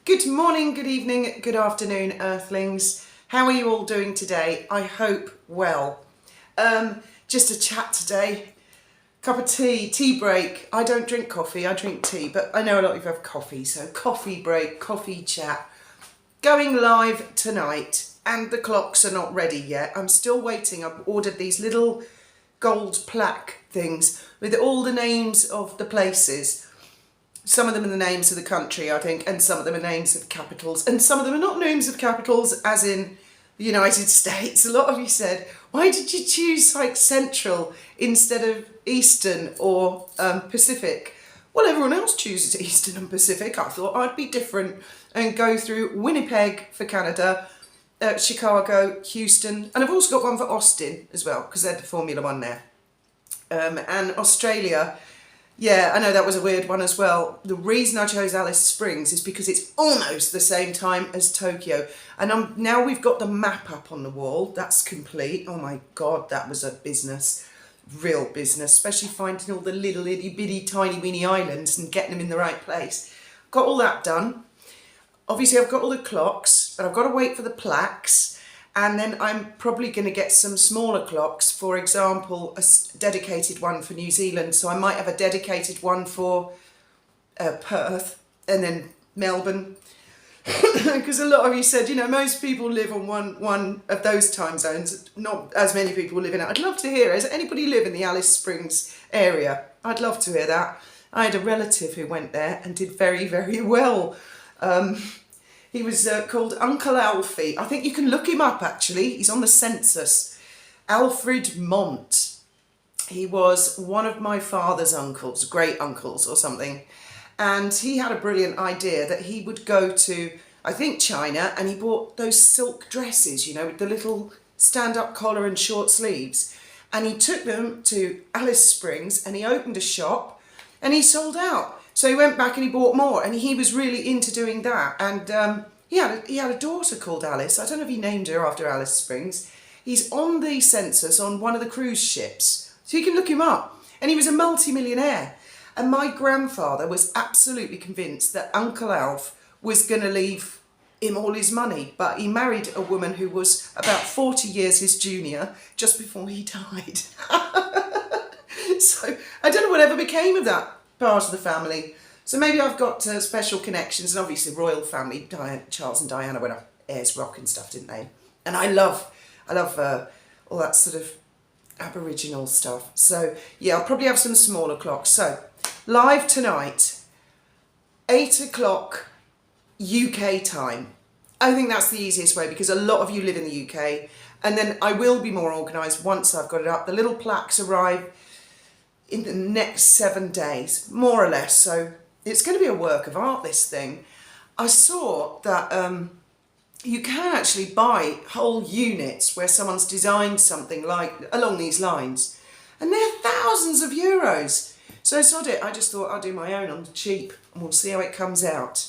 Good morning, good evening, good afternoon, Earthlings. How are you all doing today? I hope well. Just a chat today. Cup of tea break. I don't drink coffee, I drink tea, but I know a lot of you have coffee, so coffee break, coffee chat. Going live tonight, and the clocks are not ready yet. I'm still waiting. I've ordered these little gold plaque things with all the names of the places. Some of them are the names of the country, I think, and some of them are names of capitals, and some of them are not names of capitals, as in the United States. A lot of you said, why did you choose like Central instead of Eastern or Pacific? Well, everyone else chooses Eastern and Pacific. I thought I'd be different and go through Winnipeg for Canada, Chicago, Houston, and I've also got one for Austin as well, because they're the Formula One there. And Australia. Yeah, I know that was a weird one as well. The reason I chose Alice Springs is because it's almost the same time as Tokyo. And now we've got the map up on the wall. That's complete. Oh my God, that was a business. Real business. Especially finding all the little itty bitty tiny weeny islands and getting them in the right place. Got all that done. Obviously I've got all the clocks, but I've got to wait for the plaques. And then I'm probably going to get some smaller clocks, for example, a dedicated one for New Zealand. So I might have a dedicated one for Perth and then Melbourne. Because a lot of you said, you know, most people live on one of those time zones. Not as many people live in it. I'd love to hear, does anybody live in the Alice Springs area? I'd love to hear that. I had a relative who went there and did very, very well. He was called Uncle Alfie. I think you can look him up, actually. He's on the census. Alfred Mont. He was one of my father's uncles, great uncles or something. And he had a brilliant idea that he would go to, I think, China, and he bought those silk dresses, you know, with the little stand-up collar and short sleeves. And he took them to Alice Springs and he opened a shop and he sold out. So he went back and he bought more, and he was really into doing that. And he had a daughter called Alice. I don't know if he named her after Alice Springs. He's on the census on one of the cruise ships. So you can look him up. And he was a multi-millionaire. And my grandfather was absolutely convinced that Uncle Alf was going to leave him all his money. But he married a woman who was about 40 years his junior just before he died. So I don't know whatever became of that part of the family. So maybe I've got special connections, and obviously royal family, Charles and Diana went up Ayers Rock and stuff, didn't they? And I love all that sort of Aboriginal stuff. So yeah, I'll probably have some smaller clocks. So live tonight, 8 o'clock UK time. I think that's the easiest way because a lot of you live in the UK, and then I will be more organised once I've got it up. The little plaques arrive in the next 7 days, more or less. So it's going to be a work of art, this thing. I saw that you can actually buy whole units where someone's designed something like along these lines, and they're thousands of euros. So sod it, I just thought I'll do my own on the cheap and we'll see how it comes out.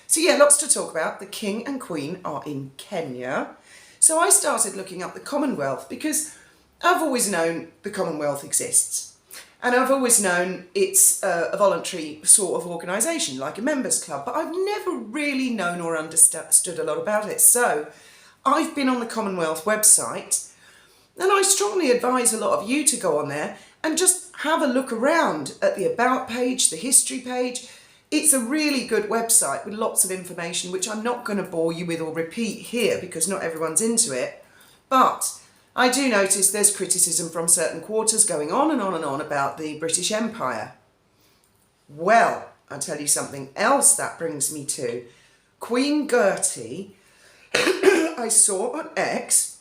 So yeah, lots to talk about. The King and Queen are in Kenya. So I started looking up the Commonwealth because I've always known the Commonwealth exists. And I've always known it's a voluntary sort of organisation, like a members club, but I've never really known or understood a lot about it. So I've been on the Commonwealth website, and I strongly advise a lot of you to go on there and just have a look around at the About page, the History page. It's a really good website with lots of information, which I'm not going to bore you with or repeat here because not everyone's into it. But I do notice there's criticism from certain quarters going on and on and on about the British Empire. Well, I'll tell you something else that brings me to. Queen Gertie, I saw on X,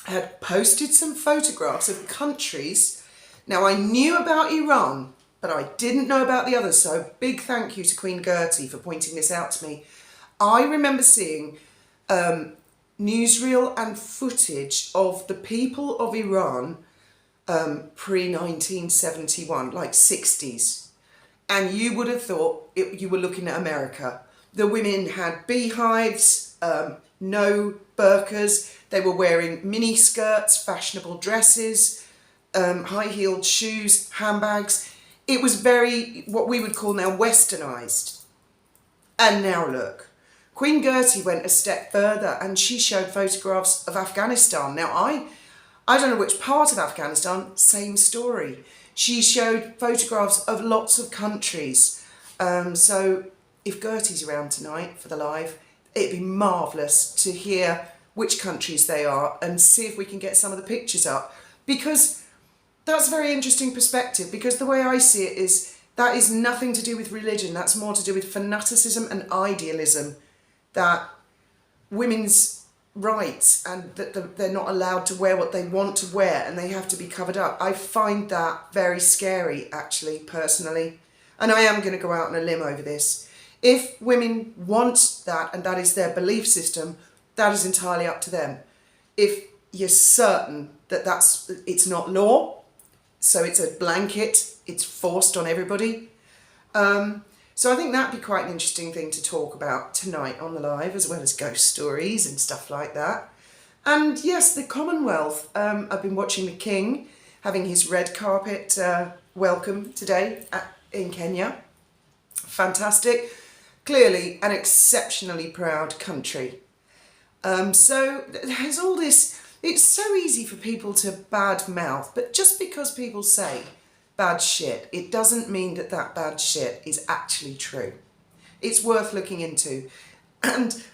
had posted some photographs of countries. Now, I knew about Iran, but I didn't know about the others, so big thank you to Queen Gertie for pointing this out to me. I remember seeing newsreel and footage of the people of Iran pre-1971, like 60s. And you would have thought you were looking at America. The women had beehives, no burqas. They were wearing mini skirts, fashionable dresses, high-heeled shoes, handbags. It was very, what we would call now, westernized. And now look. Queen Gertie went a step further and she showed photographs of Afghanistan. Now, I don't know which part of Afghanistan, same story. She showed photographs of lots of countries. So if Gertie's around tonight for the live, it'd be marvellous to hear which countries they are and see if we can get some of the pictures up. Because that's a very interesting perspective, because the way I see it is that is nothing to do with religion. That's more to do with fanaticism and idealism, that women's rights and that they're not allowed to wear what they want to wear and they have to be covered up. I find that very scary, actually, personally. And I am going to go out on a limb over this. If women want that and that is their belief system, that is entirely up to them. If you're certain that it's not law, so it's a blanket, it's forced on everybody. So I think that'd be quite an interesting thing to talk about tonight on the live, as well as ghost stories and stuff like that. And yes, the Commonwealth. I've been watching the King having his red carpet welcome today in Kenya. Fantastic. Clearly an exceptionally proud country. So there's all this. It's so easy for people to bad mouth, but just because people say bad shit, it doesn't mean that that bad shit is actually true. It's worth looking into. And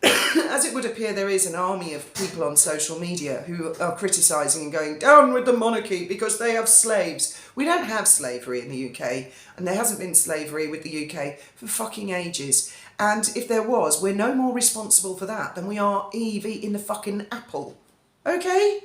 as it would appear, there is an army of people on social media who are criticising and going, down with the monarchy because they have slaves. We don't have slavery in the UK, and there hasn't been slavery with the UK for fucking ages. And if there was, we're no more responsible for that than we are Eve eating the fucking apple. Okay?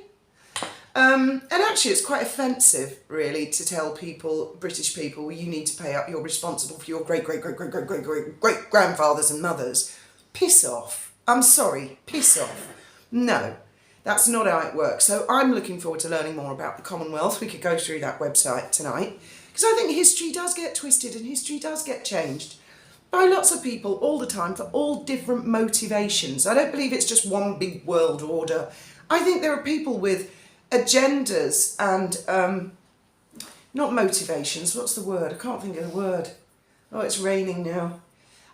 And actually it's quite offensive, really, to tell people, British people, well, you need to pay up, you're responsible for your great-great-great-great-great-great-grandfathers and mothers. Piss off. I'm sorry, piss off. No, that's not how it works. So I'm looking forward to learning more about the Commonwealth. We could go through that website tonight, because I think history does get twisted and history does get changed by lots of people all the time for all different motivations. I don't believe it's just one big world order. I think there are people with agendas and not motivations. What's the word? I can't think of the word. Oh, it's raining now.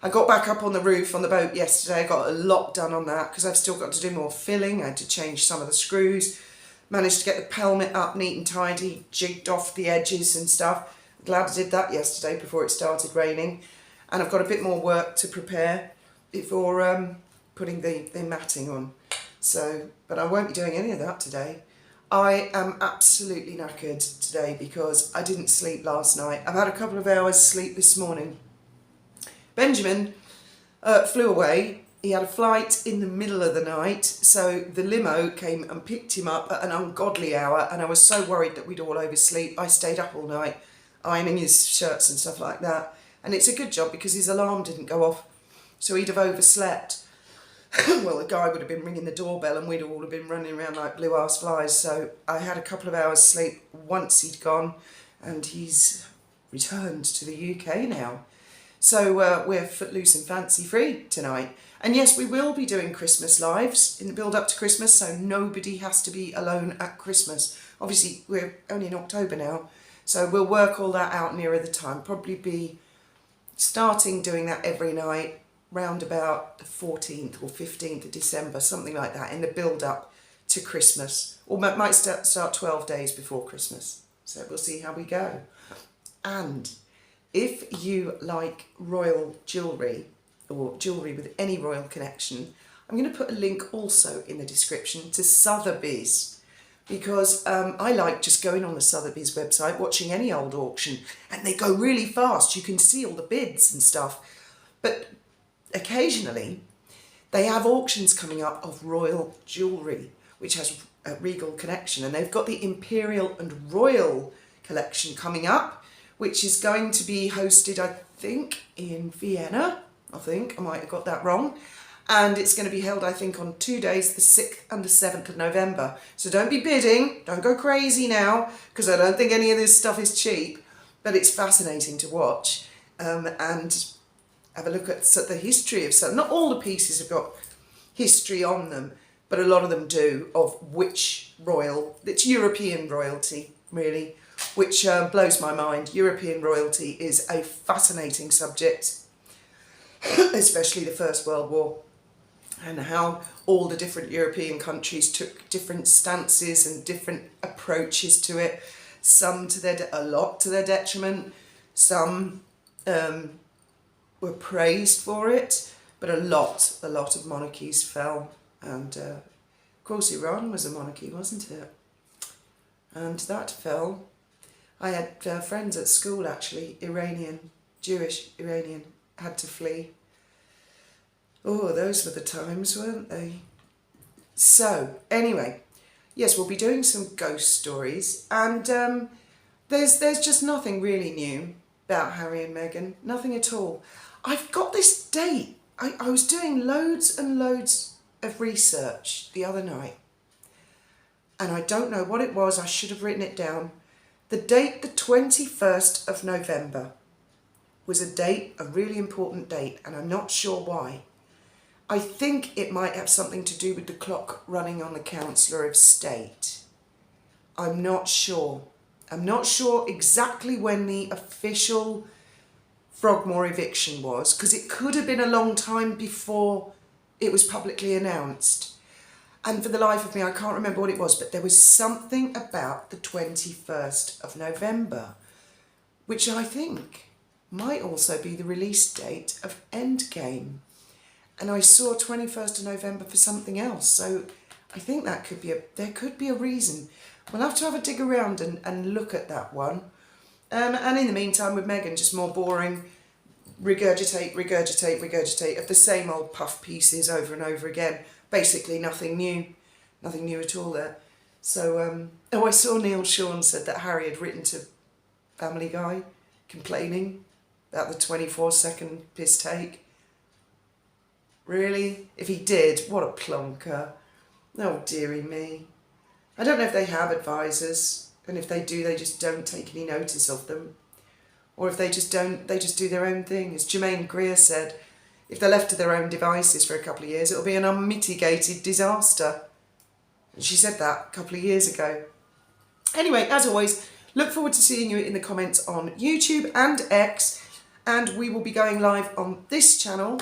I got back up on the roof on the boat yesterday. I got a lot done on that because I've still got to do more filling. I had to change some of the screws. Managed to get the pelmet up neat and tidy, jigged off the edges and stuff. Glad I did that yesterday before it started raining. And I've got a bit more work to prepare before putting the matting on. So, but I won't be doing any of that today. I am absolutely knackered today because I didn't sleep last night. I've had a couple of hours sleep this morning. Benjamin flew away. He had a flight in the middle of the night, so the limo came and picked him up at an ungodly hour, and I was so worried that we'd all oversleep. I stayed up all night ironing his shirts and stuff like that. And it's a good job because his alarm didn't go off, so he'd have overslept. Well, the guy would have been ringing the doorbell and we'd all have been running around like blue-ass flies. So I had a couple of hours sleep once he'd gone, and he's returned to the UK now. So we're footloose and fancy-free tonight. And yes, we will be doing Christmas lives in the build-up to Christmas, so nobody has to be alone at Christmas. Obviously, we're only in October now, so we'll work all that out nearer the time. Probably be starting doing that every night, round about the 14th or 15th of December, something like that, in the build-up to Christmas. Or might start 12 days before Christmas. So we'll see how we go. And if you like royal jewellery, or jewellery with any royal connection, I'm going to put a link also in the description to Sotheby's, because I like just going on the Sotheby's website, watching any old auction, and they go really fast. You can see all the bids and stuff. But occasionally, they have auctions coming up of royal jewellery, which has a regal connection, and they've got the Imperial and Royal collection coming up, which is going to be hosted, I think, in Vienna. I might have got that wrong. And it's going to be held, I think, on 2 days, the 6th and the 7th of November. So don't be bidding, don't go crazy now, because I don't think any of this stuff is cheap, but it's fascinating to watch. And have a look at the history of some. Not all the pieces have got history on them, but a lot of them do, of which royal, it's European royalty, really, which blows my mind. European royalty is a fascinating subject. especially the First World War, and how all the different European countries took different stances and different approaches to it. Some a lot to their detriment. Some were praised for it, but a lot of monarchies fell. And of course, Iran was a monarchy, wasn't it? And that fell. I had friends at school, actually, Jewish Iranian, had to flee. Oh, those were the times, weren't they? So, anyway, yes, we'll be doing some ghost stories, and there's just nothing really new about Harry and Meghan, nothing at all. I've got this date. I was doing loads and loads of research the other night, and I don't know what it was. I should have written it down. The date, the 21st of November, was a really important date, and I'm not sure why. I think it might have something to do with the clock running on the Councillor of State. I'm not sure. I'm not sure exactly when the official Frogmore eviction was, because it could have been a long time before it was publicly announced. And for the life of me, I can't remember what it was, but there was something about the 21st of November, which I think might also be the release date of Endgame. And I saw 21st of November for something else, so I think there could be a reason. We'll have to have a dig around and look at that one. And in the meantime, with Meghan, just more boring, regurgitate of the same old puff pieces over and over again. Basically nothing new at all there. So, I saw Neil Sean said that Harry had written to Family Guy complaining about the 24-second piss take. Really? If he did, what a plonker. Oh, dearie me. I don't know if they have advisors, and if they do, they just don't take any notice of them. Or if they just don't, they just do their own thing. As Jermaine Greer said, if they're left to their own devices for a couple of years, it'll be an unmitigated disaster. And she said that a couple of years ago. Anyway, as always, look forward to seeing you in the comments on YouTube and X, and we will be going live on this channel,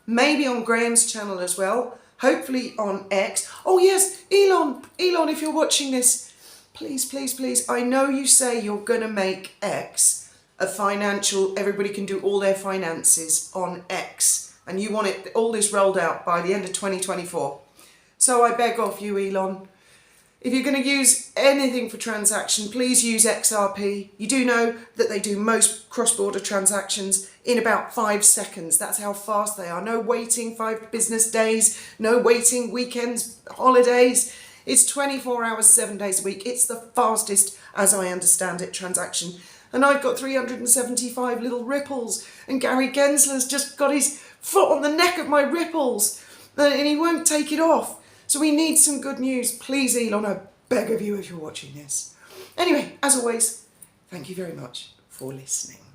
maybe on Graham's channel as well, hopefully on X. Oh yes, Elon, if you're watching this, please, I know you say you're going to make X a financial, everybody can do all their finances on X, and you want all this rolled out by the end of 2024. So I beg of you, Elon, if you're going to use anything for transaction, please use XRP. You do know that they do most cross-border transactions in about 5 seconds. That's how fast they are. No waiting 5 business days, no waiting weekends, holidays. It's 24 hours, 7 days a week. It's the fastest, as I understand it, transaction. And I've got 375 little ripples, and Gary Gensler's just got his foot on the neck of my ripples, and he won't take it off. So we need some good news. Please, Elon, I beg of you if you're watching this. Anyway, as always, thank you very much for listening.